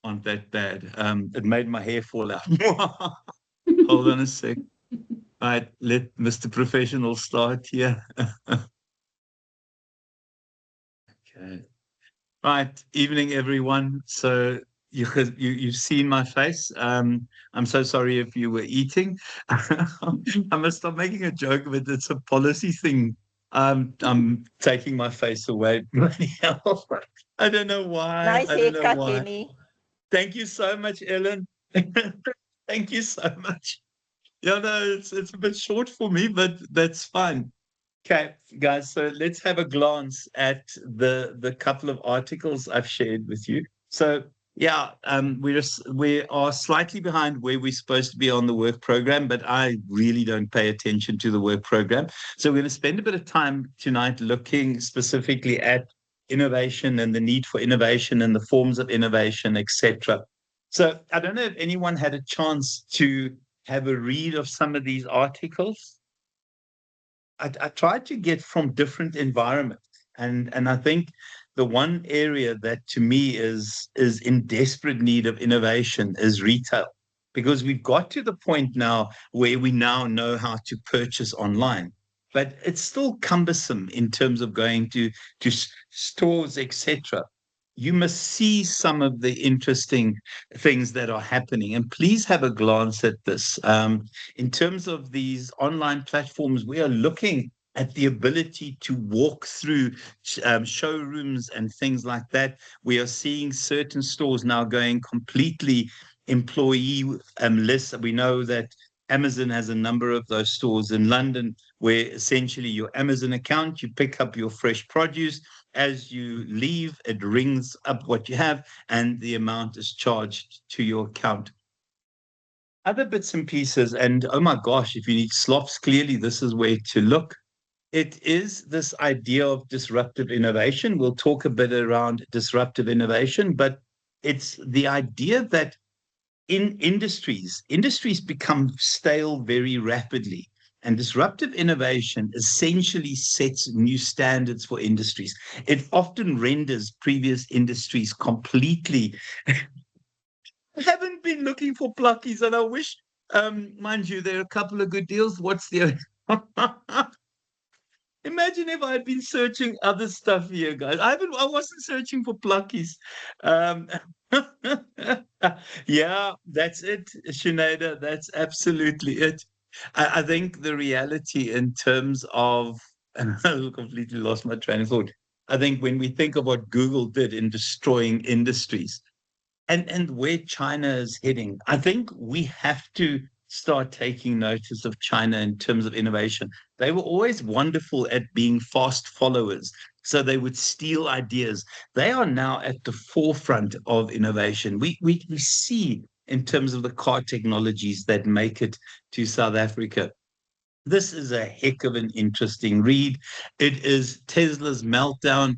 aren't that bad. It made my hair fall out. Hold on a sec. Right, let Mr. Professional start here. Okay. Right, evening everyone. So you've seen my face. I'm so sorry if you were eating. I must stop making a joke of it. It's a policy thing. I'm taking my face away. Bloody hell. I don't know why. Nice I don't know haircut, why. Kenny. Thank you so much, Ellen. Thank you so much. Yeah, no, it's a bit short for me, but that's fine. Okay, guys, so let's have a glance at the couple of articles I've shared with you. So yeah, we are slightly behind where we're supposed to be on the work program, but I really don't pay attention to the work program. So we're going to spend a bit of time tonight looking specifically at innovation and the need for innovation and the forms of innovation, etc. So I don't know if anyone had a chance to have a read of some of these articles. I tried to get from different environments, and I think the one area that to me is in desperate need of innovation is retail, because we've got to the point now where we now know how to purchase online, but it's still cumbersome in terms of going to stores, etc. You must see some of the interesting things that are happening, and please have a glance at this. In terms of these online platforms, we are looking at the ability to walk through showrooms and things like that. We are seeing certain stores now going completely employee less. We know that Amazon has a number of those stores in London where essentially your Amazon account, you pick up your fresh produce. As you leave, it rings up what you have and the amount is charged to your account. Other bits and pieces, and oh my gosh, if you need slops, clearly this is where to look. It is this idea of disruptive innovation. We'll talk a bit around disruptive innovation, but it's the idea that in industries become stale very rapidly. And disruptive innovation essentially sets new standards for industries. It often renders previous industries completely. I haven't been looking for pluckies, and I wish, mind you, there are a couple of good deals. What's the Imagine if I had been searching other stuff here, guys. I wasn't searching for pluckies. Um, yeah, that's it, Sinead. That's absolutely it. I think the reality in terms of, and I completely lost my train of thought. I think when we think of what Google did in destroying industries, and where China is heading, I think we have to start taking notice of China in terms of innovation. They were always wonderful at being fast followers. So they would steal ideas. They are now at the forefront of innovation. We see in terms of the car technologies that make it to South Africa. This is a heck of an interesting read. It is Tesla's meltdown,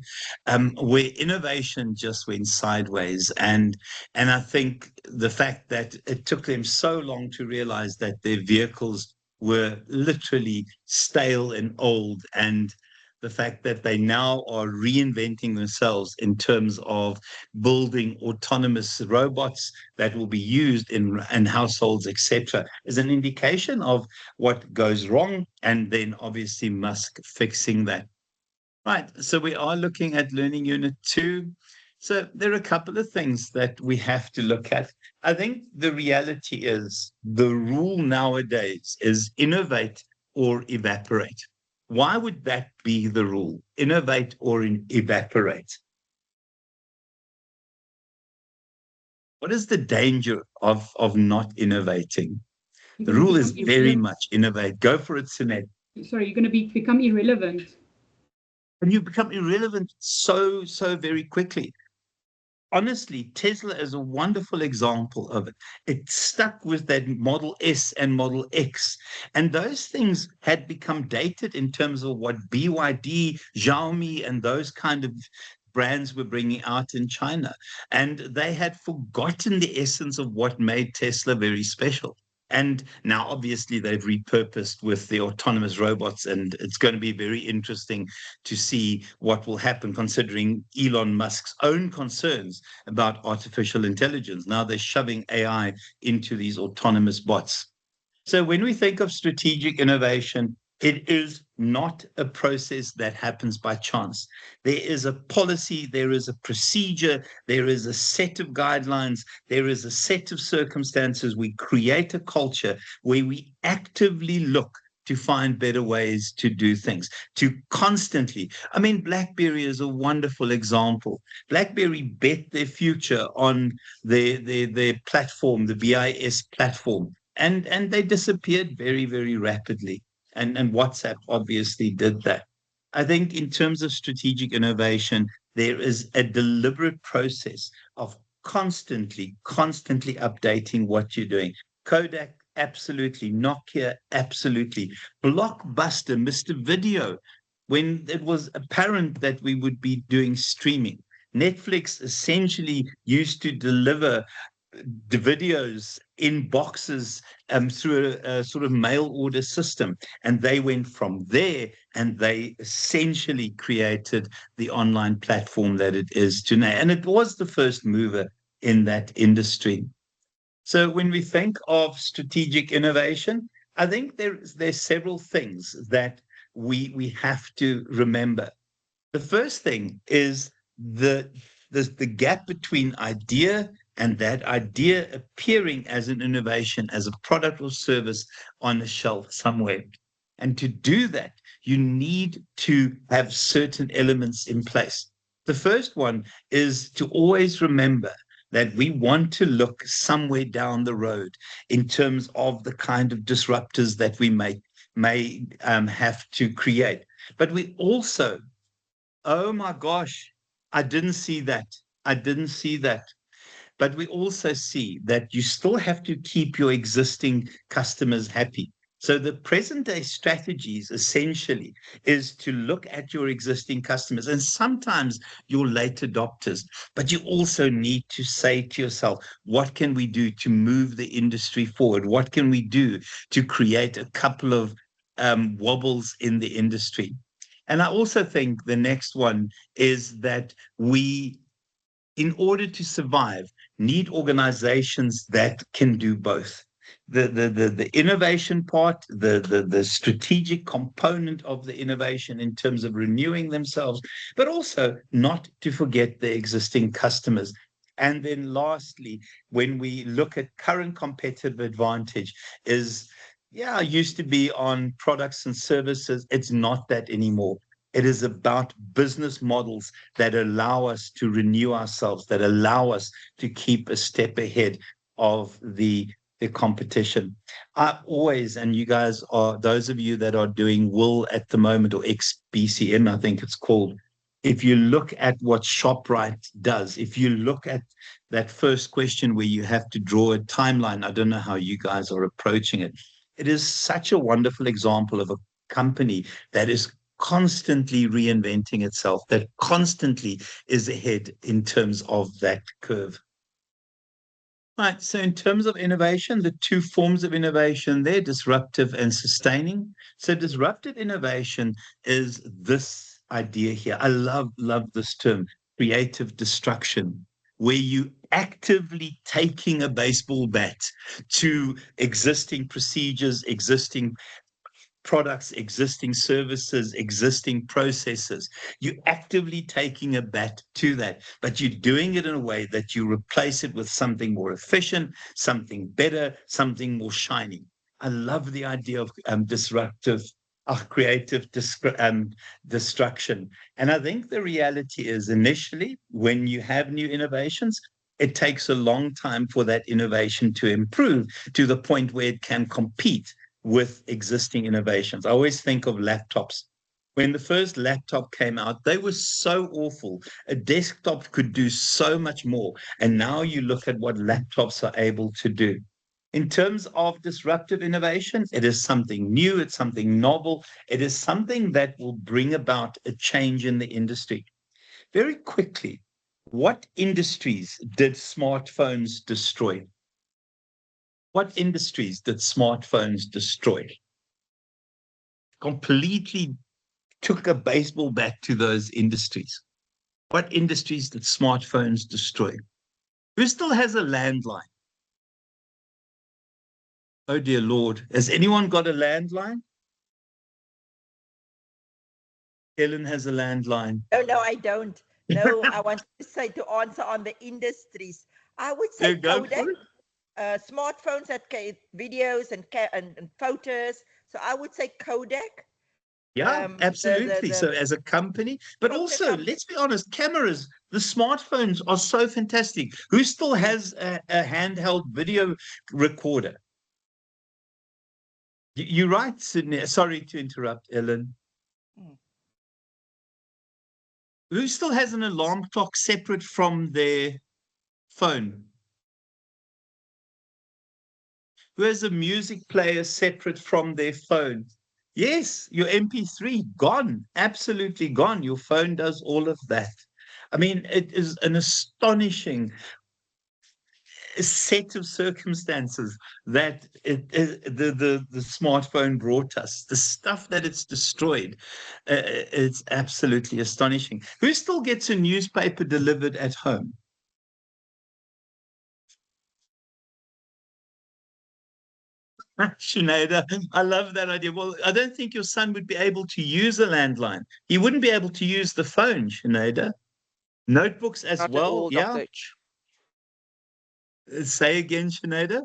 where innovation just went sideways, and I think the fact that it took them so long to realize that their vehicles were literally stale and old, and the fact that they now are reinventing themselves in terms of building autonomous robots that will be used in households, etc., is an indication of what goes wrong, and then obviously Musk fixing that. Right. So we are looking at Learning Unit 2. So there are a couple of things that we have to look at. I think the reality is the rule nowadays is innovate or evaporate. Why would that be the rule? Innovate or evaporate? What is the danger of not innovating? You're The going to rule is become very irrelevant. much innovate. Go for it, Sinead. Sorry, you're going to become irrelevant. And you become irrelevant so very quickly. Honestly, Tesla is a wonderful example of it. It stuck with that Model S and Model X. And those things had become dated in terms of what BYD, Xiaomi, and those kind of brands were bringing out in China. And they had forgotten the essence of what made Tesla very special. And now, obviously, they've repurposed with the autonomous robots, and it's going to be very interesting to see what will happen, considering Elon Musk's own concerns about artificial intelligence. Now they're shoving AI into these autonomous bots. So when we think of strategic innovation, it is not a process that happens by chance. There is a policy, there is a procedure, there is a set of guidelines, there is a set of circumstances. We create a culture where we actively look to find better ways to do things, to constantly. I mean, BlackBerry is a wonderful example. BlackBerry bet their future on their platform, the BIS platform, and they disappeared very, very rapidly. And WhatsApp obviously did that. I think in terms of strategic innovation, there is a deliberate process of constantly updating what you're doing. Kodak, absolutely. Nokia, absolutely. Blockbuster, Mr. Video, when it was apparent that we would be doing streaming. Netflix essentially used to deliver the videos in boxes through a sort of mail order system. And they went from there and they essentially created the online platform that it is today. And it was the first mover in that industry. So when we think of strategic innovation, I think there's several things that we have to remember. The first thing is the gap between idea and that idea appearing as an innovation, as a product or service on a shelf somewhere. And to do that, you need to have certain elements in place. The first one is to always remember that we want to look somewhere down the road in terms of the kind of disruptors that we may have to create. But we also, oh my gosh, I didn't see that. I didn't see that. But we also see that you still have to keep your existing customers happy. So the present day strategies essentially is to look at your existing customers and sometimes your late adopters, but you also need to say to yourself, what can we do to move the industry forward? What can we do to create a couple of wobbles in the industry? And I also think the next one is that we, in order to survive, need organizations that can do both. The innovation part, the strategic component of the innovation in terms of renewing themselves, but also not to forget the existing customers. And then lastly, when we look at current competitive advantage is, yeah, used to be on products and services. It's not that anymore. It is about business models that allow us to renew ourselves, that allow us to keep a step ahead of the competition. I always, and you guys are, those of you that are doing WIL at the moment, or XBCM, I think it's called, if you look at what ShopRite does, if you look at that first question where you have to draw a timeline, I don't know how you guys are approaching it. It is such a wonderful example of a company that is constantly reinventing itself, that constantly is ahead in terms of that curve. Right. So in terms of innovation, the two forms of innovation, they're disruptive and sustaining. So disruptive innovation is this idea here. I love this term, creative destruction, where you actively taking a baseball bat to existing procedures, existing products, existing services, existing processes. You're actively taking a bat to that, but you're doing it in a way that you replace it with something more efficient, something better, something more shiny. I love the idea of disruptive, creative destruction. And I think the reality is initially, when you have new innovations, it takes a long time for that innovation to improve to the point where it can compete with existing innovations. I always think of laptops. When the first laptop came out, they were so awful. A desktop could do so much more. And now you look at what laptops are able to do. In terms of disruptive innovation, it is something new, it's something novel, it is something that will bring about a change in the industry. Very quickly, what industries did smartphones destroy? What industries did smartphones destroy? Completely took a baseball bat to those industries. What industries did smartphones destroy? Who still has a landline? Oh, dear Lord. Has anyone got a landline? Ellen has a landline. Oh, no, I don't. No, I want to say to answer on the industries. I would say There, go Kodak. for it. Smartphones that videos and photos. So I would say Kodak. Yeah, absolutely. The So as a company, but also, let's be honest, cameras, the smartphones are so fantastic. Who still has a handheld video recorder? You're right, Sydney. Sorry to interrupt, Ellen. Who still has an alarm clock separate from their phone? Who has a music player separate from their phone? Yes, your MP3, gone, absolutely gone. Your phone does all of that. I mean, it is an astonishing set of circumstances that the smartphone brought us. The stuff that it's destroyed, it's absolutely astonishing. Who still gets a newspaper delivered at home? Sinead, I love that idea. Well, I don't think your son would be able to use a landline. He wouldn't be able to use the phone, Sinead. Notebooks as Not at well. all, Yeah. Dr. H. Say again, Sinead.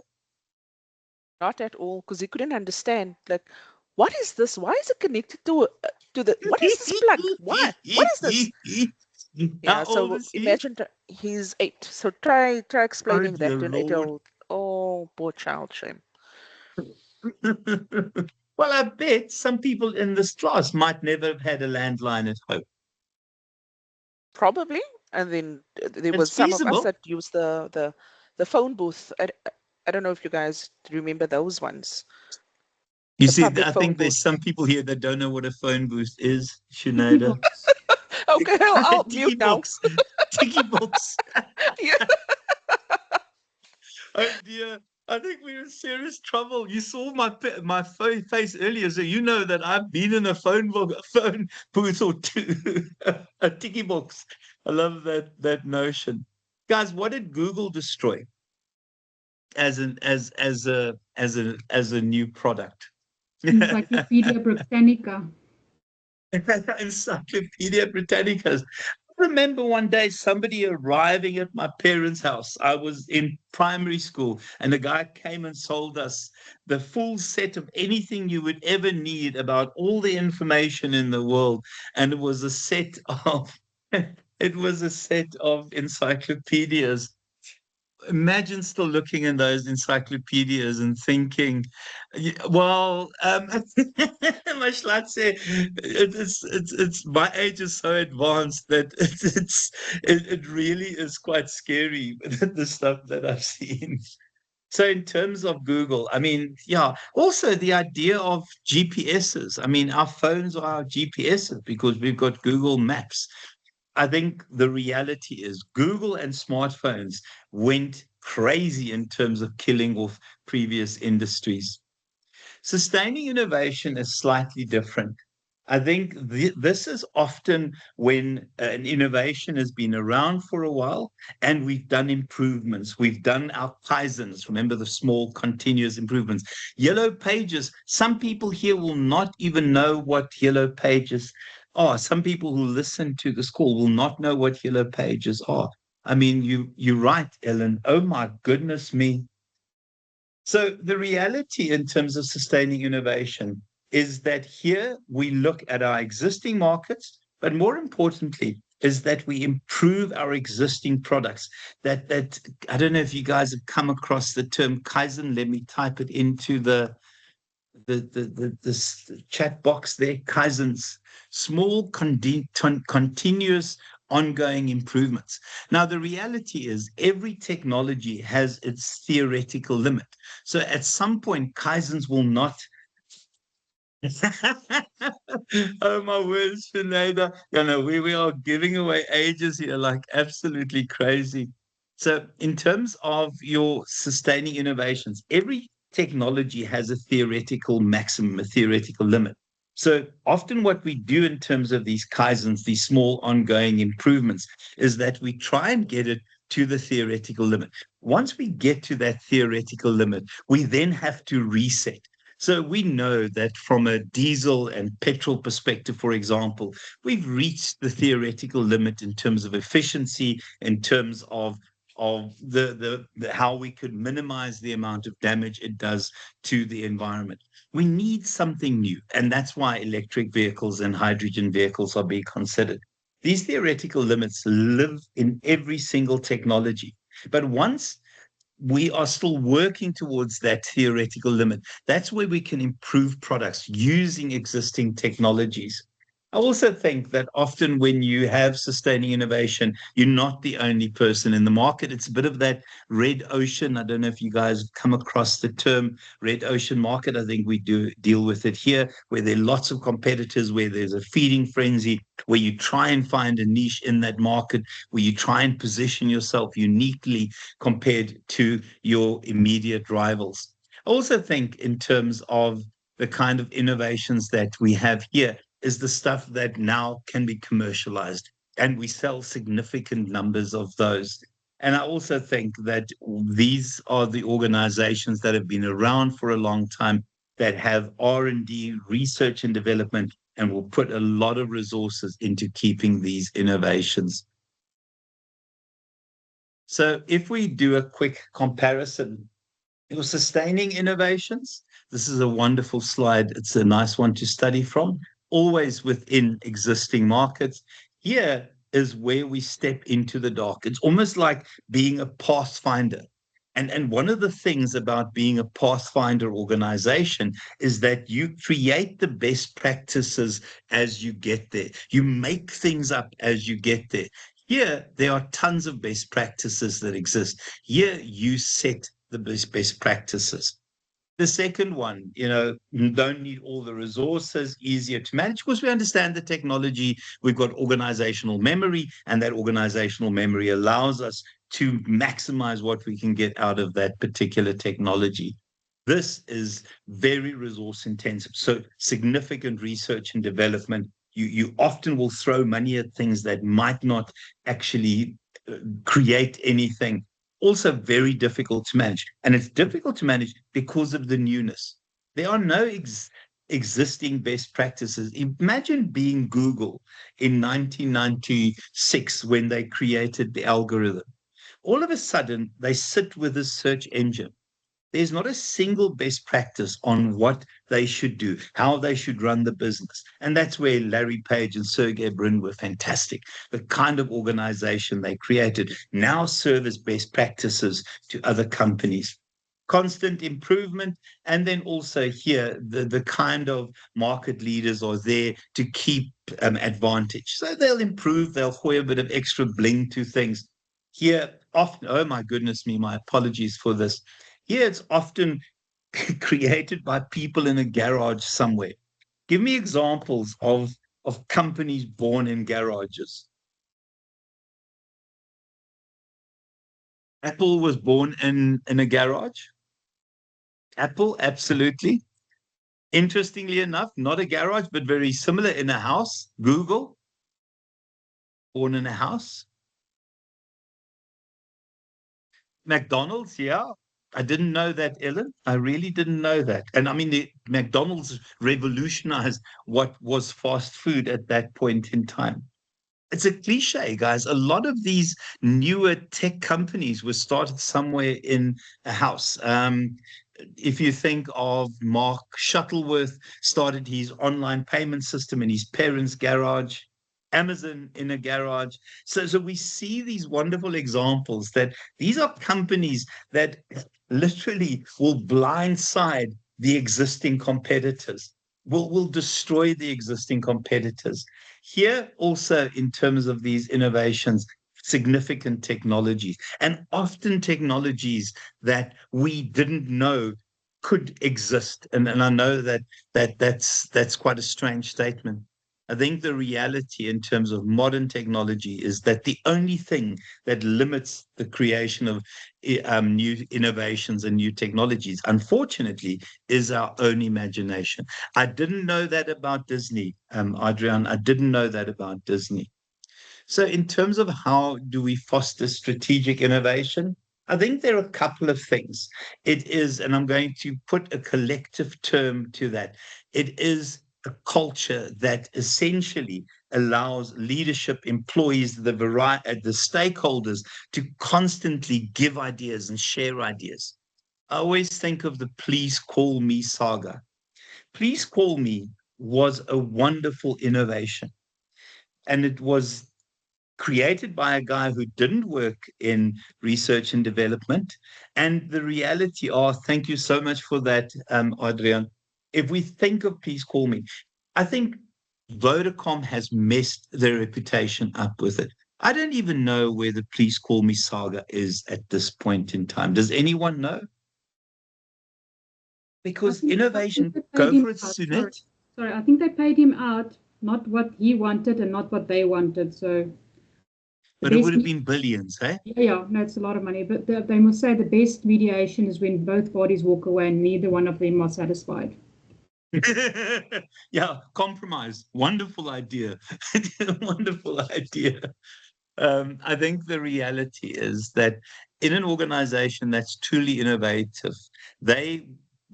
Not at all, because he couldn't understand. Like, what is this? Why is it connected to the? What is this plug? Why? What is this? How Yeah. old So is he? imagine he's 8. So try Oh, explaining dear that to an Lord. 8-year-old. Oh, poor child, shame. Well, I bet some people in this class might never have had a landline at home. Probably. And then there It's was some of us feasible. that used the phone booth. I don't know if you guys remember those ones. You The see, public I phone think there's booth. some people here that don't know what a phone booth is, Tiki Sinead. box. Okay, I'll Tiki mute now. box. Tiki box. Yeah. Oh dear. I think we're in serious trouble. You saw my face earlier, so you know that I've been in a phone booth or two. A tiki box. I love that notion. Guys, what did Google destroy as a new product? Encyclopedia Britannica. Encyclopedia Britannica. I remember one day somebody arriving at my parents' house. I was in primary school, and a guy came and sold us the full set of anything you would ever need about all the information in the world. And it was a set of it was a set of encyclopedias. Imagine still looking in those encyclopedias and thinking, well, Mashlatse, it's my age is so advanced that it really is quite scary, the stuff that I've seen. So in terms of Google, I mean, yeah, also the idea of GPSs. I mean, our phones are our GPSs because we've got Google Maps. I think the reality is Google and smartphones went crazy in terms of killing off previous industries. Sustaining innovation is slightly different. I think this is often when an innovation has been around for a while and we've done improvements. We've done our Kaizens. Remember the small continuous improvements. Yellow pages. Some people here will not even know what yellow pages are. Some people who listen to this call will not know what yellow pages are. I mean, you're right, Ellen. Oh my goodness me. So the reality in terms of sustaining innovation is that here we look at our existing markets, but more importantly, is that we improve our existing products. That I don't know if you guys have come across the term Kaizen. Let me type it into this chat box there. Kaizens, small continuous ongoing improvements. Now, the reality is every technology has its theoretical limit. So at some point, Kaizens will not. Oh my words, Sinead. We are giving away ages here like absolutely crazy. So in terms of your sustaining innovations, every technology has a theoretical maximum, a theoretical limit. So often what we do in terms of these kaizens, these small ongoing improvements, is that we try and get it to the theoretical limit. Once we get to that theoretical limit, we then have to reset. So we know that from a diesel and petrol perspective, for example, we've reached the theoretical limit in terms of efficiency, in terms of the how we could minimize the amount of damage it does to the environment. We need something new, and that's why electric vehicles and hydrogen vehicles are being considered. These theoretical limits live in every single technology. But once we are still working towards that theoretical limit, that's where we can improve products using existing technologies. I also think that often when you have sustaining innovation, you're not the only person in the market. It's a bit of that red ocean. I don't know if you guys have come across the term red ocean market. I think we do deal with it here, where there are lots of competitors, where there's a feeding frenzy, where you try and find a niche in that market, where you try and position yourself uniquely compared to your immediate rivals. I also think in terms of the kind of innovations that we have here, is the stuff that now can be commercialized, and we sell significant numbers of those. And I also think that these are the organizations that have been around for a long time, that have R&D, research and development, and will put a lot of resources into keeping these innovations. So if we do a quick comparison, your sustaining innovations, this is a wonderful slide. It's a nice one to study from, always within existing markets. Here is where we step into the dark. It's almost like being a pathfinder. And one of the things about being a pathfinder organization is that you create the best practices as you get there. You make things up as you get there. Here, there are tons of best practices that exist. Here, you set the best practices. The second one, don't need all the resources, easier to manage, because we understand the technology. We've got organizational memory, and that organizational memory allows us to maximize what we can get out of that particular technology. This is very resource intensive, so significant research and development. You often will throw money at things that might not actually create anything. Also very difficult to manage. And it's difficult to manage because of the newness. There are no existing best practices. Imagine being Google in 1996 when they created the algorithm. All of a sudden, they sit with a search engine. There's not a single best practice on what they should do, how they should run the business. And that's where Larry Page and Sergey Brin were fantastic. The kind of organization they created now serve as best practices to other companies. Constant improvement, and then also here, the kind of market leaders are there to keep advantage. So they'll improve, they'll throw a bit of extra bling to things. Here, often, oh my goodness me, my apologies for this. Here, it's often created by people in a garage somewhere. Give me examples of companies born in garages. Apple was born in a garage. Apple, absolutely. Interestingly enough, not a garage, but very similar, in a house. Google, born in a house. McDonald's, yeah. I didn't know that, Ellen. I really didn't know that. And I mean, the McDonald's revolutionized what was fast food at that point in time. It's a cliche, guys. A lot of these newer tech companies were started somewhere in a house. If you think of Mark Shuttleworth, started his online payment system in his parents' garage. Amazon in a garage. So we see these wonderful examples that these are companies that literally will blindside the existing competitors, will destroy the existing competitors. Here also, in terms of these innovations, significant technologies, and often technologies that we didn't know could exist. And I know that's quite a strange statement. I think the reality in terms of modern technology is that the only thing that limits the creation of new innovations and new technologies, unfortunately, is our own imagination. I didn't know that about Disney, Adrian. I didn't know that about Disney. So in terms of how do we foster strategic innovation, I think there are a couple of things. It is, and I'm going to put a collective term to that, it is a culture that essentially allows leadership, employees, the stakeholders to constantly give ideas and share ideas. I always think of the Please Call Me saga. Please Call Me was a wonderful innovation. And it was created by a guy who didn't work in research and development. And the reality are, thank you so much for that, Adrian. If we think of Please Call Me, I think Vodacom has messed their reputation up with it. I don't even know where the Please Call Me saga is at this point in time. Does anyone know? Because innovation, go for it, Sunit. Sorry, I think they paid him out, not what he wanted and not what they wanted. So, but it would have been billions, eh? Yeah, no, it's a lot of money. But they must say the best mediation is when both parties walk away and neither one of them are satisfied. Yeah, compromise. Wonderful idea. Wonderful idea. I think the reality is that in an organization that's truly innovative,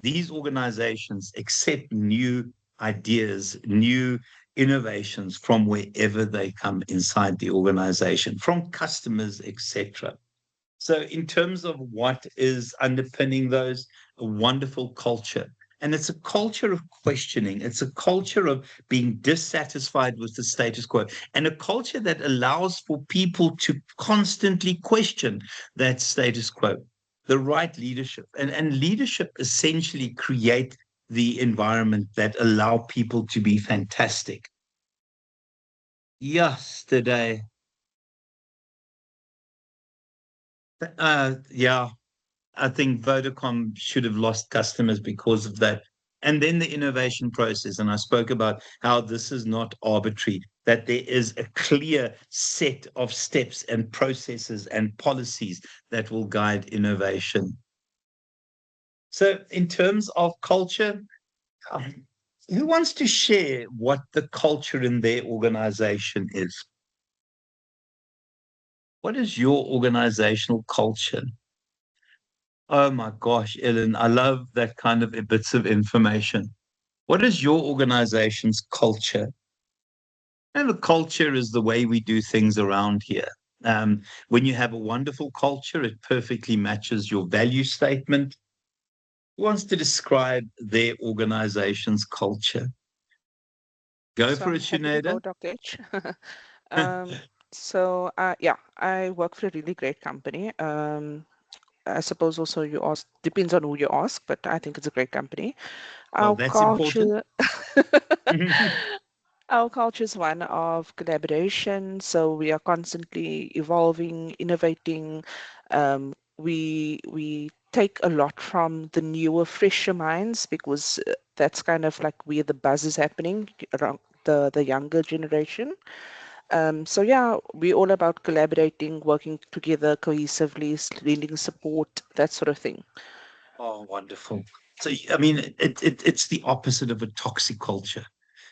these organizations accept new ideas, new innovations from wherever they come inside the organization, from customers, etc. So in terms of what is underpinning those, a wonderful culture. And it's a culture of questioning. It's a culture of being dissatisfied with the status quo, and a culture that allows for people to constantly question that status quo, the right leadership. And leadership essentially create the environment that allow people to be fantastic. Yesterday, yeah, I think Vodacom should have lost customers because of that. And then the innovation process. And I spoke about how this is not arbitrary, that there is a clear set of steps and processes and policies that will guide innovation. So in terms of culture, who wants to share what the culture in their organization is? What is your organizational culture? Oh my gosh, Ellen, I love that kind of bits of information. What is your organization's culture? And the culture is the way we do things around here. When you have a wonderful culture, it perfectly matches your value statement. Who wants to describe their organization's culture? Go for it, Sinead. Dr. H. Yeah, I work for a really great company. I suppose also you ask, depends on who you ask, but I think it's a great company. Well, Our that's culture, important. our culture is one of collaboration. So we are constantly evolving, innovating. We take a lot from the newer, fresher minds because that's kind of like where the buzz is happening around the younger generation. So yeah, we're all about collaborating, working together cohesively, lending support, that sort of thing. Oh, wonderful. So, I mean, it's the opposite of a toxic culture,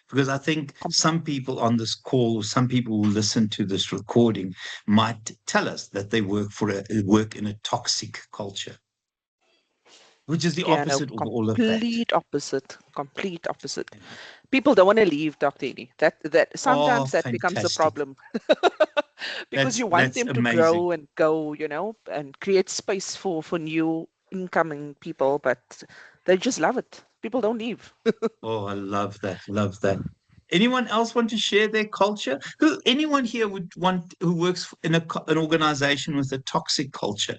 because I think some people on this call, or some people who listen to this recording, might tell us that they work in a toxic culture, which is the Yeah, no, opposite of all of that. complete opposite. People don't want to leave, Dr. Eni. That Oh, sometimes that becomes a fantastic. problem because you want That's them to amazing. grow and go, and create space for new incoming people, but they just love it. People don't leave. Oh, I love that. Love that. Anyone else want to share their culture? Anyone here who works in an organization with a toxic culture,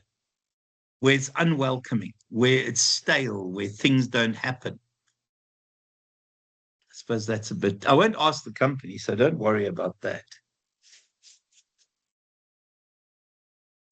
where it's unwelcoming, where it's stale, where things don't happen? I suppose that's a bit. I won't ask the company, so don't worry about that.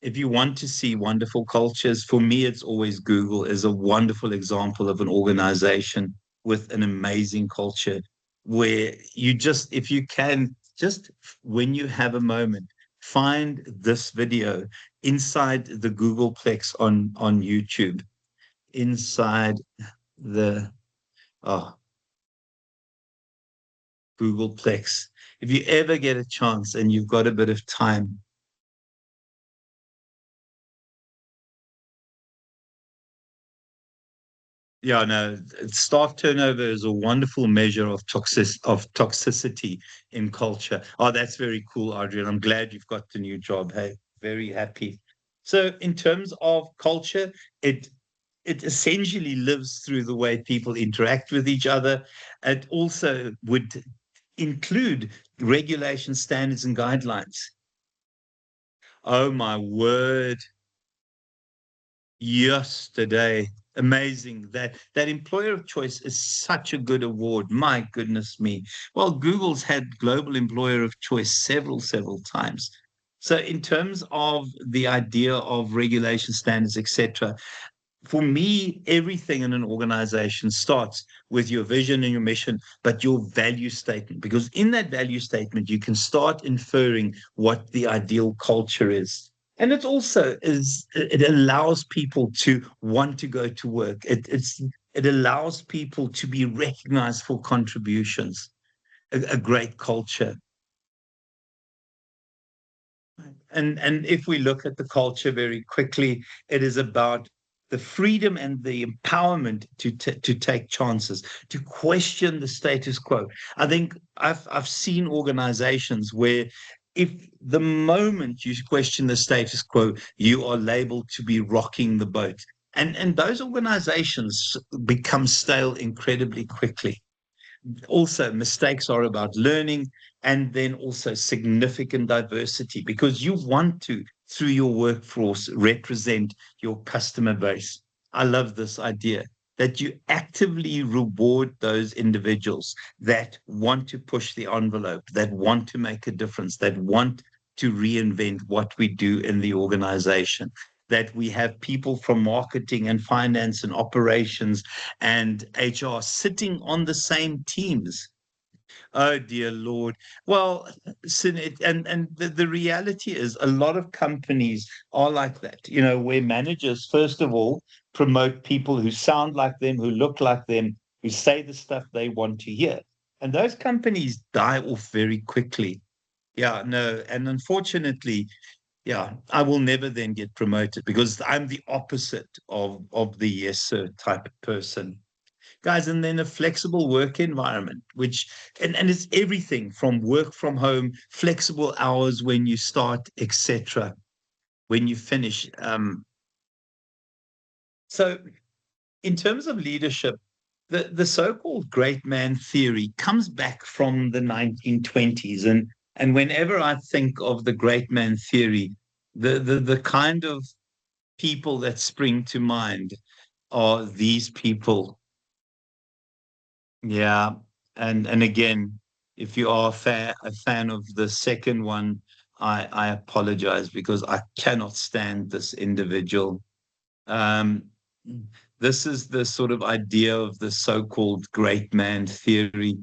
If you want to see wonderful cultures, for me, it's always Google is a wonderful example of an organization with an amazing culture. where you just, if you can, just when you have a moment, find this video inside the Googleplex on YouTube, inside the Googleplex. If you ever get a chance and you've got a bit of time, yeah, no, staff turnover is a wonderful measure of toxicity in culture. Oh, that's very cool, Adrian. I'm glad you've got the new job. Hey, very happy. So in terms of culture, it essentially lives through the way people interact with each other. It also would include regulation, standards, and guidelines. Oh my word. Yesterday, amazing. That employer of choice is such a good award. My goodness me. Well, Google's had global employer of choice several times. So in terms of the idea of regulation, standards, etc., for me, everything in an organization starts with your vision and your mission, but your value statement, because in that value statement, you can start inferring what the ideal culture is. And it also is, it allows people to want to go to work. It allows people to be recognized for contributions, a great culture. And if we look at the culture very quickly, it is about the freedom and the empowerment to take chances, to question the status quo. I think I've seen organizations where if the moment you question the status quo, you are labeled to be rocking the boat. And those organizations become stale incredibly quickly. Also, mistakes are about learning, and then also significant diversity, because you want to, through your workforce, represent your customer base. I love this idea that you actively reward those individuals that want to push the envelope, that want to make a difference, that want to reinvent what we do in the organization, that we have people from marketing and finance and operations and HR sitting on the same teams. Oh dear Lord. Well, and the reality is a lot of companies are like that, where managers, first of all, promote people who sound like them, who look like them, who say the stuff they want to hear. And those companies die off very quickly. Yeah, no. And unfortunately, yeah, I will never then get promoted because I'm the opposite of the yes sir type of person. Guys, and then a flexible work environment, which and it's everything from work from home, flexible hours when you start, etc., when you finish. So in terms of leadership, the so-called great man theory comes back from the 1920s. And whenever I think of the great man theory, the kind of people that spring to mind are these people. Yeah. And again, if you are a fan of the second one, I apologize because I cannot stand this individual. Um, this is the sort of idea of the so-called great man theory.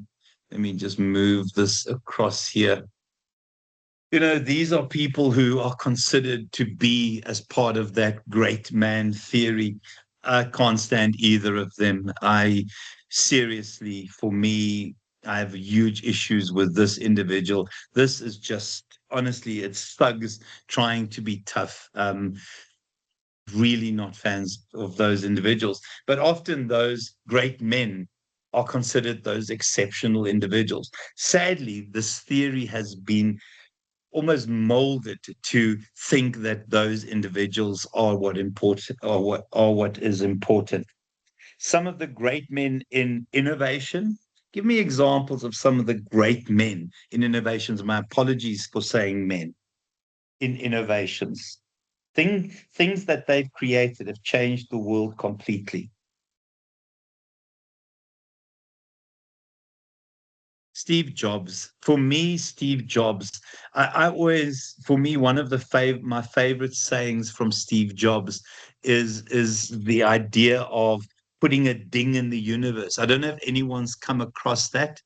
Let me just move this across here. These are people who are considered to be as part of that great man theory. I can't stand either of them. Seriously, for me, I have huge issues with this individual. This is just, honestly, it's thugs trying to be tough. Really not fans of those individuals. But often those great men are considered those exceptional individuals. Sadly, this theory has been almost molded to think that those individuals are what is important. Some of the great men in innovation. Give me examples of some of the great men in innovations. My apologies for saying men in innovations. Things that they've created have changed the world completely. Steve Jobs. For me, Steve Jobs, I always, for me, one of my favorite sayings from Steve Jobs is the idea of putting a ding in the universe. I don't know if anyone's come across that.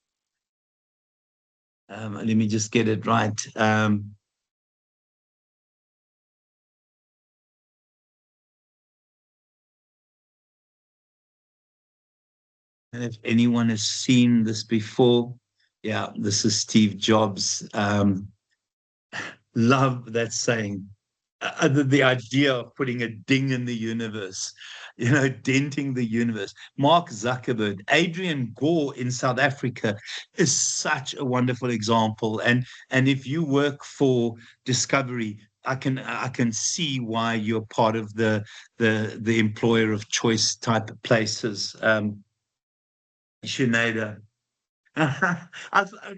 Let me just get it right. And if anyone has seen this before, yeah, this is Steve Jobs. Love that saying. The idea of putting a ding in the universe, denting the universe. Mark Zuckerberg, Adrian Gore in South Africa is such a wonderful example. And if you work for Discovery, I can see why you're part of the employer of choice type of places. Sinead,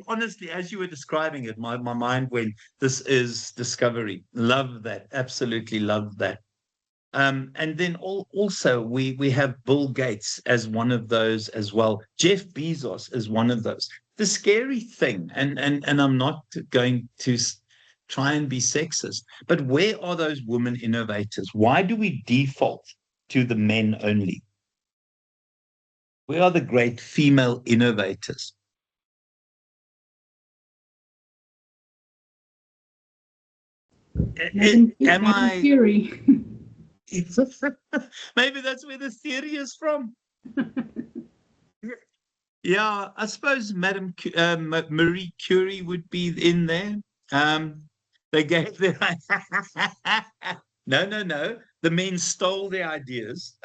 honestly, as you were describing it, my mind went, this is Discovery. Love that. Absolutely love that. And then also we have Bill Gates as one of those as well. Jeff Bezos is one of those. The scary thing, and I'm not going to try and be sexist, but where are those women innovators? Why do we default to the men only? Where are the great female innovators? Am Madam I? Curie. Maybe that's where the theory is from. Yeah, I suppose Marie Curie would be in there. They gave their no. The men stole their ideas.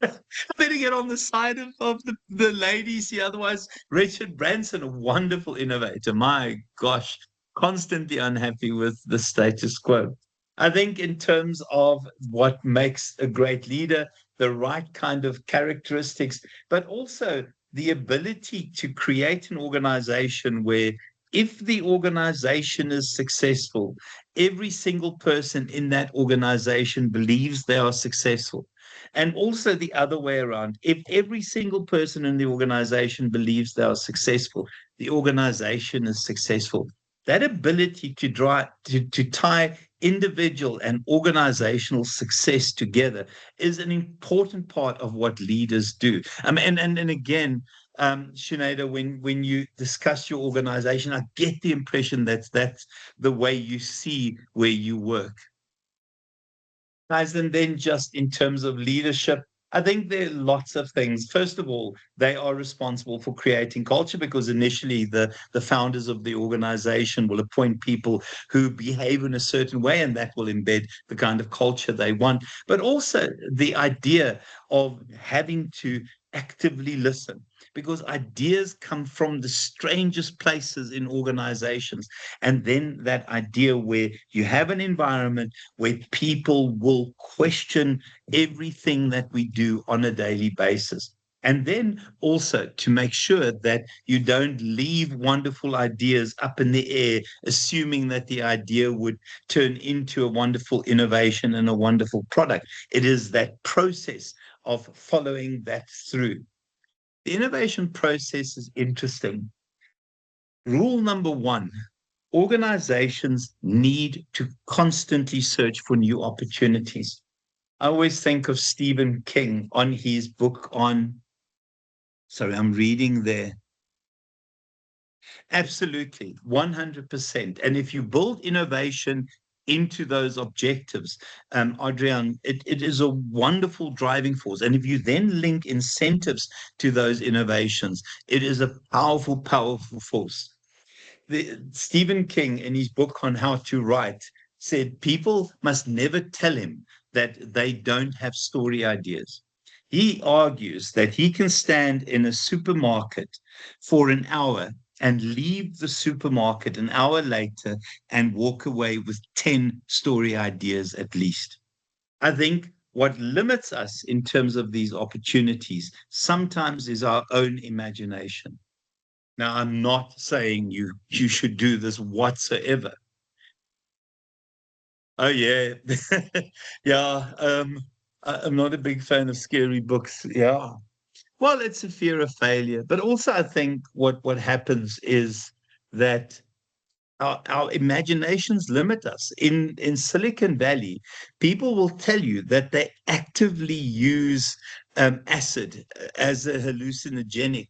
Better get on the side of the ladies here, otherwise Richard Branson, a wonderful innovator. My gosh, constantly unhappy with the status quo. I think in terms of what makes a great leader, the right kind of characteristics, but also the ability to create an organization where if the organization is successful, every single person in that organization believes they are successful. And also the other way around, if every single person in the organization believes they are successful, the organization is successful. That ability to tie individual and organizational success together is an important part of what leaders do. And again, Sinead, when you discuss your organization, I get the impression that's the way you see where you work. Guys, and then just in terms of leadership, I think there are lots of things. First of all, they are responsible for creating culture because initially the founders of the organization will appoint people who behave in a certain way, and that will embed the kind of culture they want. But also the idea of having to actively listen because ideas come from the strangest places in organizations. And then that idea where you have an environment where people will question everything that we do on a daily basis. And then also to make sure that you don't leave wonderful ideas up in the air, assuming that the idea would turn into a wonderful innovation and a wonderful product. It is that process of following that through. The innovation process is interesting. Rule number one, organizations need to constantly search for new opportunities. I always think of Stephen King on his book on, sorry, I'm reading there. Absolutely, 100%. And if you build innovation into those objectives, Adrian, it is a wonderful driving force. And if you then link incentives to those innovations, it is a powerful, powerful force. Stephen King, in his book on how to write, said people must never tell him that they don't have story ideas. He argues that he can stand in a supermarket for an hour and leave the supermarket an hour later and walk away with 10 story ideas at least. I think what limits us in terms of these opportunities sometimes is our own imagination. Now, I'm not saying you should do this whatsoever. Oh yeah, yeah. I'm not a big fan of scary books. Yeah. Well, it's a fear of failure, but also I think what happens is that our imaginations limit us. In Silicon Valley, people will tell you that they actively use acid as a hallucinogenic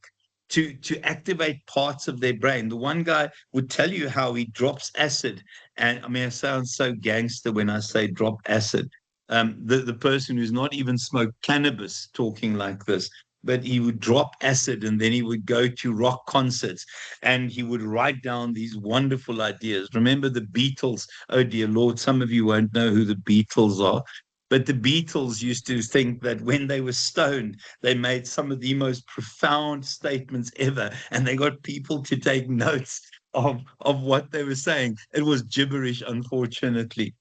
to activate parts of their brain. The one guy would tell you how he drops acid. And I mean, I sound so gangster when I say drop acid. The person who's not even smoked cannabis talking like this, but he would drop acid and then he would go to rock concerts and he would write down these wonderful ideas. Remember the Beatles? Oh, dear Lord, some of you won't know who the Beatles are. But the Beatles used to think that when they were stoned, they made some of the most profound statements ever, and they got people to take notes of what they were saying. It was gibberish, unfortunately.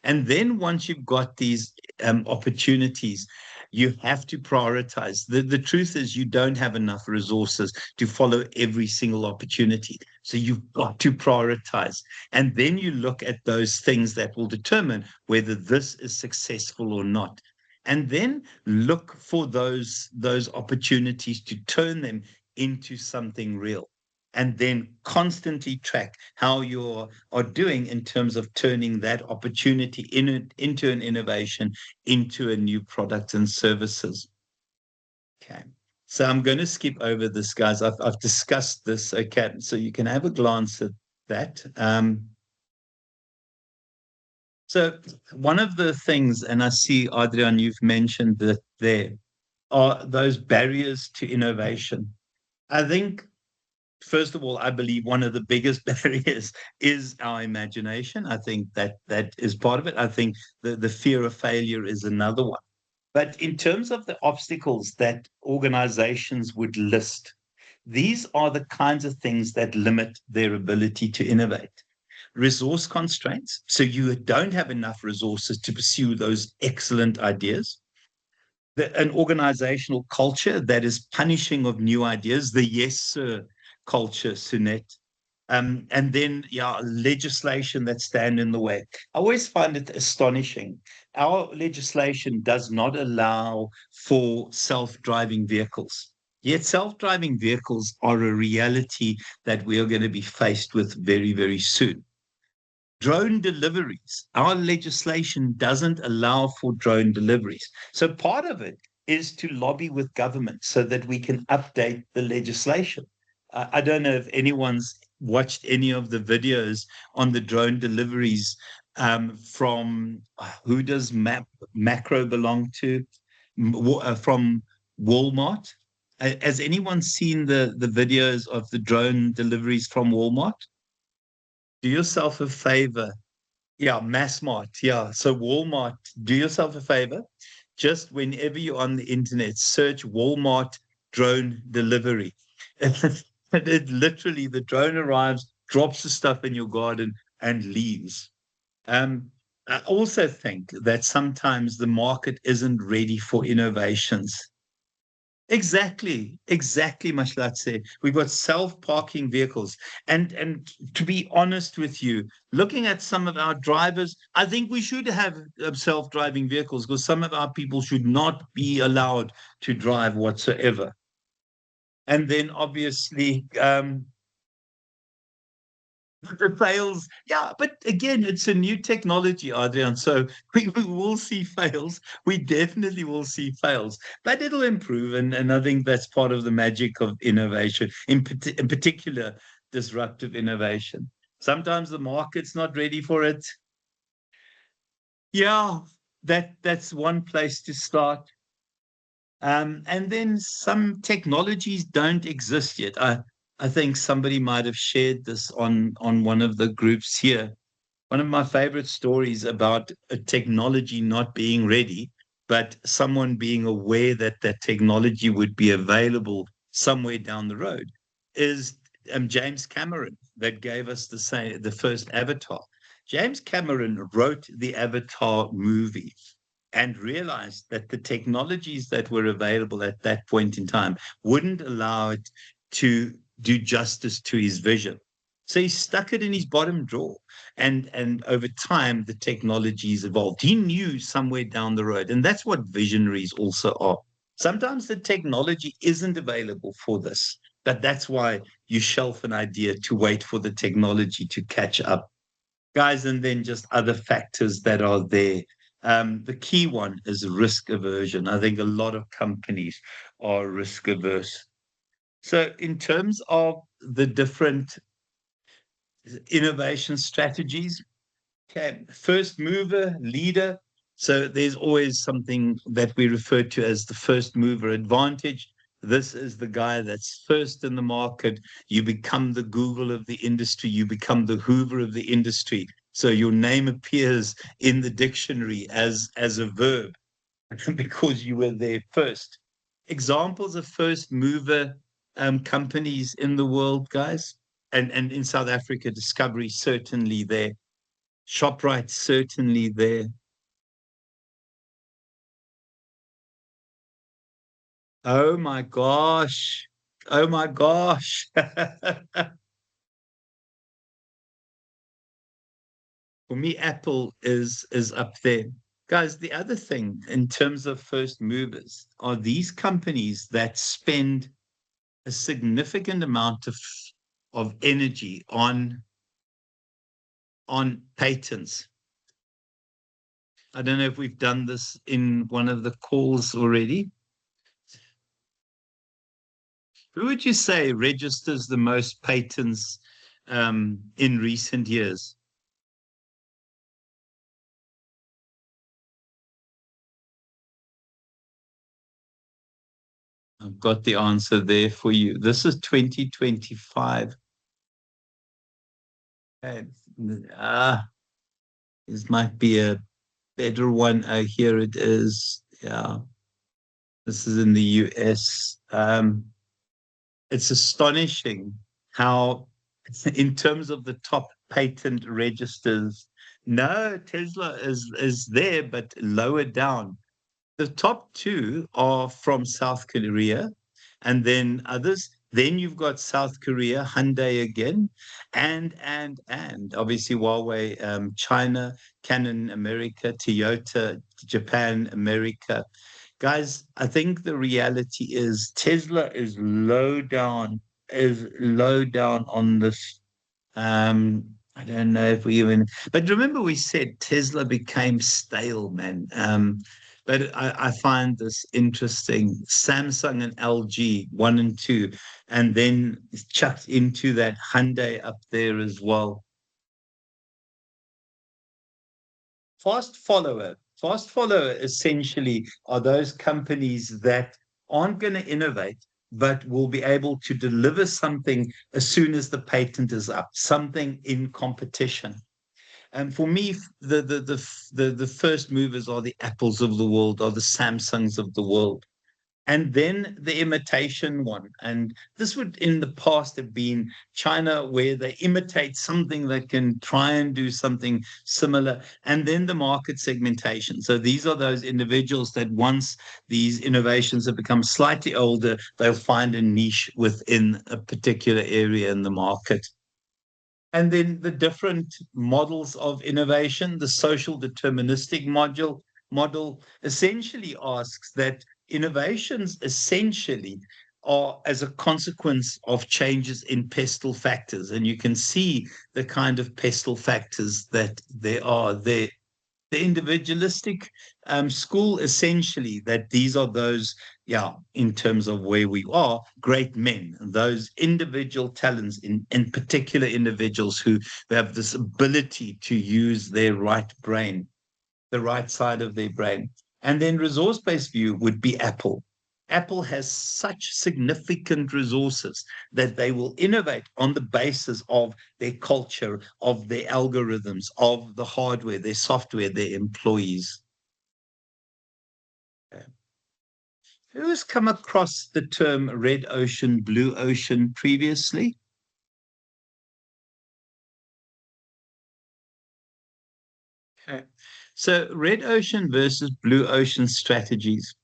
And then once you've got these opportunities, you have to prioritize. The truth is, you don't have enough resources to follow every single opportunity. So you've got to prioritize. And then you look at those things that will determine whether this is successful or not. And then look for those opportunities to turn them into something real. And then constantly track how you are doing in terms of turning that opportunity into an innovation, into a new product and services. Okay. So I'm going to skip over this, guys. I've discussed this. Okay. So you can have a glance at that. So one of the things, and I see, Adrian, you've mentioned that there are those barriers to innovation. I think, first of all, I believe one of the biggest barriers is our imagination. I think that is part of it. I think the fear of failure is another one. But in terms of the obstacles that organizations would list, these are the kinds of things that limit their ability to innovate. Resource constraints, so you don't have enough resources to pursue those excellent ideas. An organizational culture that is punishing of new ideas, the yes sir culture, Sunette. And then, legislation that stand in the way. I always find it astonishing. Our legislation does not allow for self-driving vehicles. Yet self-driving vehicles are a reality that we are going to be faced with very, very soon. Drone deliveries. Our legislation doesn't allow for drone deliveries. So part of it is to lobby with government so that we can update the legislation. I don't know if anyone's watched any of the videos on the drone deliveries from who does Macro belong to? From Walmart. Has anyone seen the videos of the drone deliveries from Walmart? Do yourself a favor. Yeah, Massmart. Yeah. So Walmart, do yourself a favor. Just whenever you're on the internet, search Walmart drone delivery. And it literally, the drone arrives, drops the stuff in your garden, and leaves. I also think that sometimes the market isn't ready for innovations. Exactly, Mashlatse. We've got self-parking vehicles. And to be honest with you, looking at some of our drivers, I think we should have self-driving vehicles because some of our people should not be allowed to drive whatsoever. And then obviously, the fails, yeah, but again, it's a new technology, Adrian. So we will see fails. We definitely will see fails, but it'll improve. And I think that's part of the magic of innovation, in particular, disruptive innovation. Sometimes the market's not ready for it. Yeah, that's one place to start. And then some technologies don't exist yet. I think somebody might have shared this on one of the groups here. One of my favorite stories about a technology not being ready, but someone being aware that that technology would be available somewhere down the road, is James Cameron that gave us the first Avatar. James Cameron wrote the Avatar movie and realized that the technologies that were available at that point in time wouldn't allow it to do justice to his vision. So he stuck it in his bottom drawer. And over time, the technologies evolved. He knew somewhere down the road. And that's what visionaries also are. Sometimes the technology isn't available for this, but that's why you shelf an idea to wait for the technology to catch up. Guys, and then just other factors that are there. The key one is risk aversion. I think a lot of companies are risk averse. So in terms of the different innovation strategies, okay, first mover, leader. So there's always something that we refer to as the first mover advantage. This is the guy that's first in the market. You become the Google of the industry. You become the Hoover of the industry. So your name appears in the dictionary as a verb because you were there first. Examples of first mover companies in the world, guys, and in South Africa, Discovery certainly there. ShopRite certainly there. Oh my gosh. Oh my gosh. For me, Apple is up there. Guys, the other thing in terms of first movers are these companies that spend a significant amount of energy on patents. I don't know if we've done this in one of the calls already. Who would you say registers the most patents in recent years? I've got the answer there for you. This is 2025. And, this might be a better one. Here it is. Yeah, this is in the US. It's astonishing how, in terms of the top patent registers, no, Tesla is there, but lower down. The top two are from South Korea, and then others. Then you've got South Korea, Hyundai again, and obviously Huawei, China, Canon, America, Toyota, Japan, America. Guys, I think the reality is Tesla is low down on this. I don't know if we even, but remember we said Tesla became stale, man. But I find this interesting. Samsung and LG, one and two, and then chucked into that Hyundai up there as well. Fast follower essentially are those companies that aren't going to innovate, but will be able to deliver something as soon as the patent is up, something in competition. And for me, the first movers are the Apples of the world, are the Samsungs of the world. And then the imitation one. And this would in the past have been China, where they imitate something that can try and do something similar. And then the market segmentation. So these are those individuals that once these innovations have become slightly older, they'll find a niche within a particular area in the market. And then the different models of innovation, the social deterministic model essentially asks that innovations essentially are as a consequence of changes in pestle factors. And you can see the kind of pestle factors that there are there. The individualistic school, essentially, that these are those, yeah, in terms of where we are, great men, those individual talents, in particular individuals who have this ability to use their right brain, the right side of their brain. And then resource-based view would be Apple. Apple has such significant resources that they will innovate on the basis of their culture, of their algorithms, of the hardware, their software, their employees. Okay. Who has come across the term red ocean, blue ocean previously? Okay. So red ocean versus blue ocean strategies.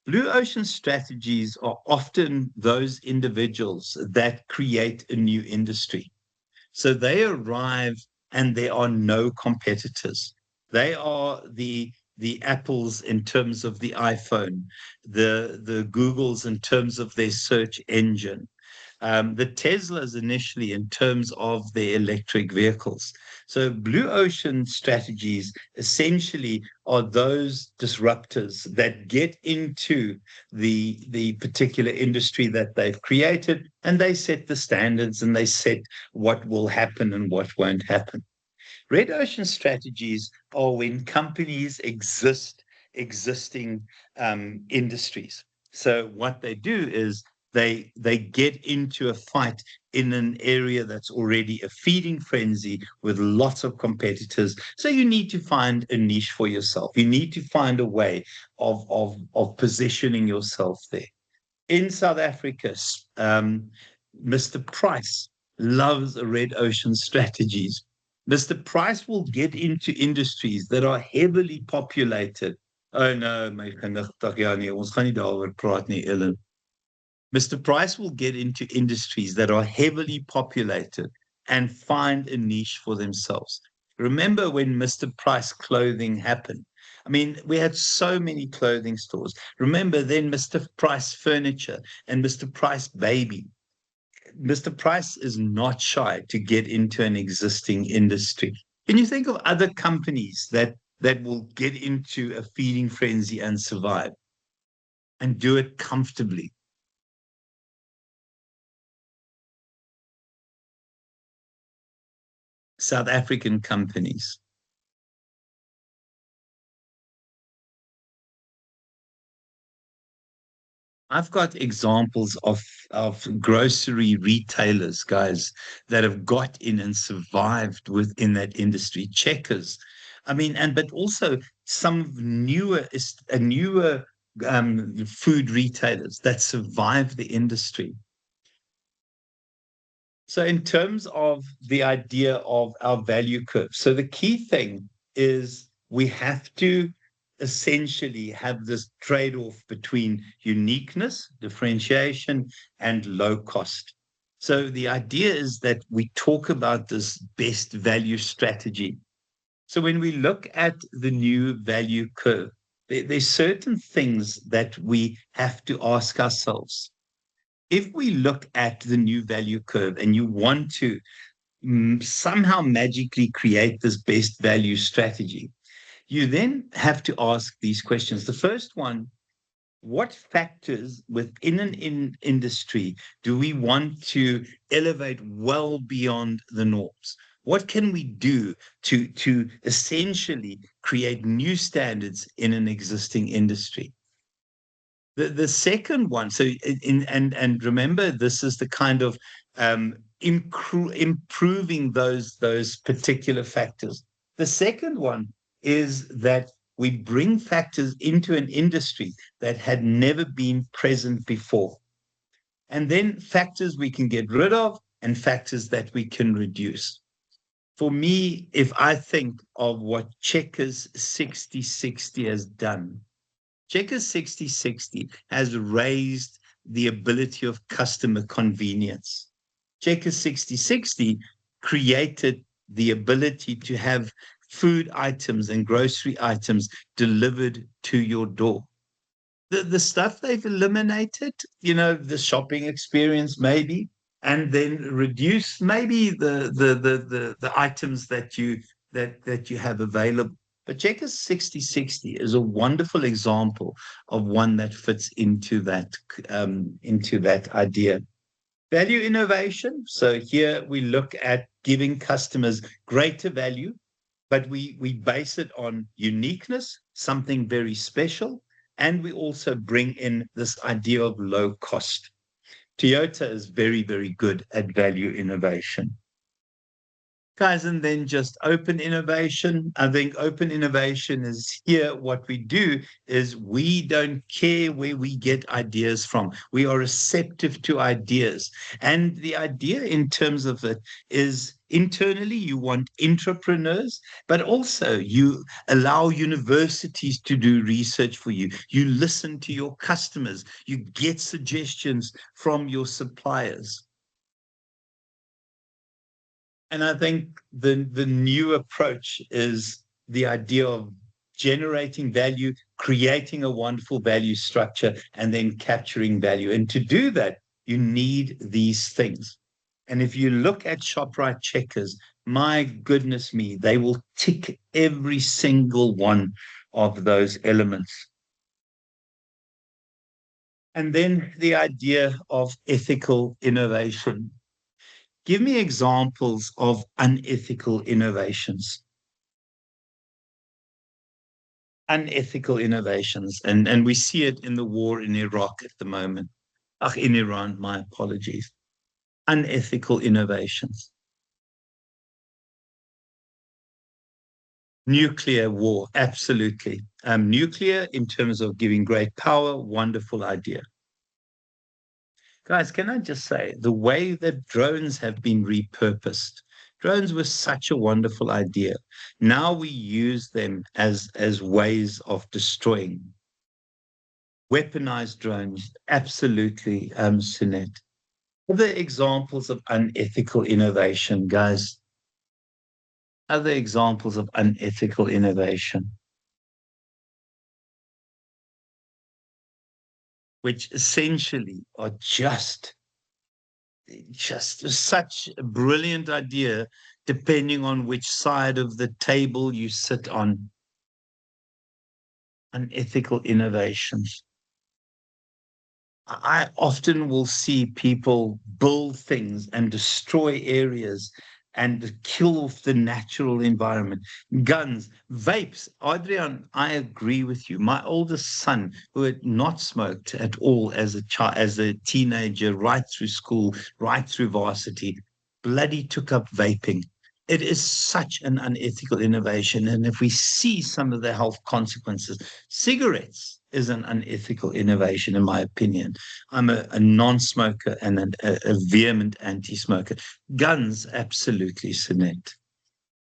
Blue ocean strategies are often those individuals that create a new industry. So they arrive and there are no competitors. They are the Apples in terms of the iPhone, the Googles in terms of their search engine. the Teslas initially in terms of their electric vehicles. So blue ocean strategies essentially are those disruptors that get into the particular industry that they've created, and they set the standards and they set what will happen and what won't happen. Red ocean strategies are when companies existing industries. So what they do is they get into a fight in an area that's already a feeding frenzy with lots of competitors. So you need to find a niche for yourself. You need to find a way of positioning yourself there. In South Africa, Mr. Price loves red ocean strategies. Mr. Price will get into industries that are heavily populated. Oh no, my genigtig, ja nee, ons gaan nie daaroor praat nie, Ellen. Mr. Price will get into industries that are heavily populated and find a niche for themselves. Remember when Mr. Price clothing happened? I mean, we had so many clothing stores. Remember then Mr. Price furniture and Mr. Price baby. Mr. Price is not shy to get into an existing industry. Can you think of other companies that will get into a feeding frenzy and survive and do it comfortably? South African companies. I've got examples of grocery retailers, guys, that have got in and survived within that industry. Checkers, I mean, but also some newer food retailers that survive the industry. So in terms of the idea of our value curve, so the key thing is we have to essentially have this trade-off between uniqueness, differentiation, and low cost. So the idea is that we talk about this best value strategy. So when we look at the new value curve, there's certain things that we have to ask ourselves. If we look at the new value curve and you want to somehow magically create this best value strategy, you then have to ask these questions. The first one, what factors within an industry do we want to elevate well beyond the norms? What can we do to essentially create new standards in an existing industry? The second one, so and remember, this is the kind of improving those particular factors. The second one is that we bring factors into an industry that had never been present before. And then factors we can get rid of and factors that we can reduce. For me, if I think of what Checkers 6060 has done, Checkers 6060 has raised the ability of customer convenience. Checkers 6060 created the ability to have food items and grocery items delivered to your door. The stuff they've eliminated, the shopping experience maybe, and then reduce maybe the items that you have available. But Checkers 6060 is a wonderful example of one that fits into that idea. Value innovation. So here we look at giving customers greater value, but we base it on uniqueness, something very special, and we also bring in this idea of low cost. Toyota is very, very good at value innovation. Guys, and then just open innovation. I think open innovation is here. What we do is we don't care where we get ideas from. We are receptive to ideas. And the idea in terms of it is internally, you want entrepreneurs, but also you allow universities to do research for you. You listen to your customers. You get suggestions from your suppliers. And I think the new approach is the idea of generating value, creating a wonderful value structure, and then capturing value. And to do that, You need these things. And if you look at ShopRite checkers, my goodness me, they will tick every single one of those elements. And then the idea of ethical innovation. Give me examples of unethical innovations. Unethical innovations. And we see it in the war in Iraq at the moment. In Iran, my apologies. Unethical innovations. Nuclear war, absolutely. Nuclear in terms of giving great power, wonderful idea. Guys, can I just say, the way that drones have been repurposed, drones were such a wonderful idea. Now we use them as ways of destroying. Weaponized drones, absolutely, Sunette. Other examples of unethical innovation, guys. Other examples of unethical innovation, which essentially are just such a brilliant idea, depending on which side of the table you sit on. Unethical innovations. I often will see people build things and destroy areas and kill off the natural environment. Guns, vapes. Adrian, I agree with you. My oldest son, who had not smoked at all as a child, as a teenager, right through school, right through varsity, bloody took up vaping. It is such an unethical innovation. And if we see some of the health consequences, cigarettes is an unethical innovation, in my opinion. I'm a non-smoker and a vehement anti-smoker. Guns, absolutely, Sunette.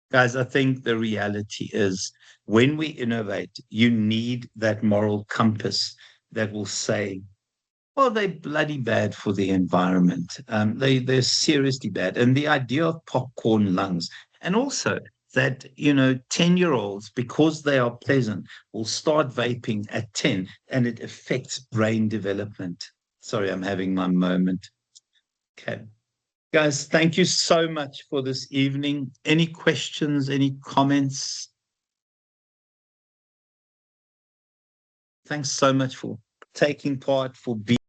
Guys, I think the reality is when we innovate, you need that moral compass that will say, well, they're bloody bad for the environment. They're seriously bad. And the idea of popcorn lungs, and also that, 10-year-olds, because they are pleasant, will start vaping at 10, and it affects brain development. Sorry, I'm having my moment. Okay. Guys, thank you so much for this evening. Any questions, any comments? Thanks so much for taking part, for being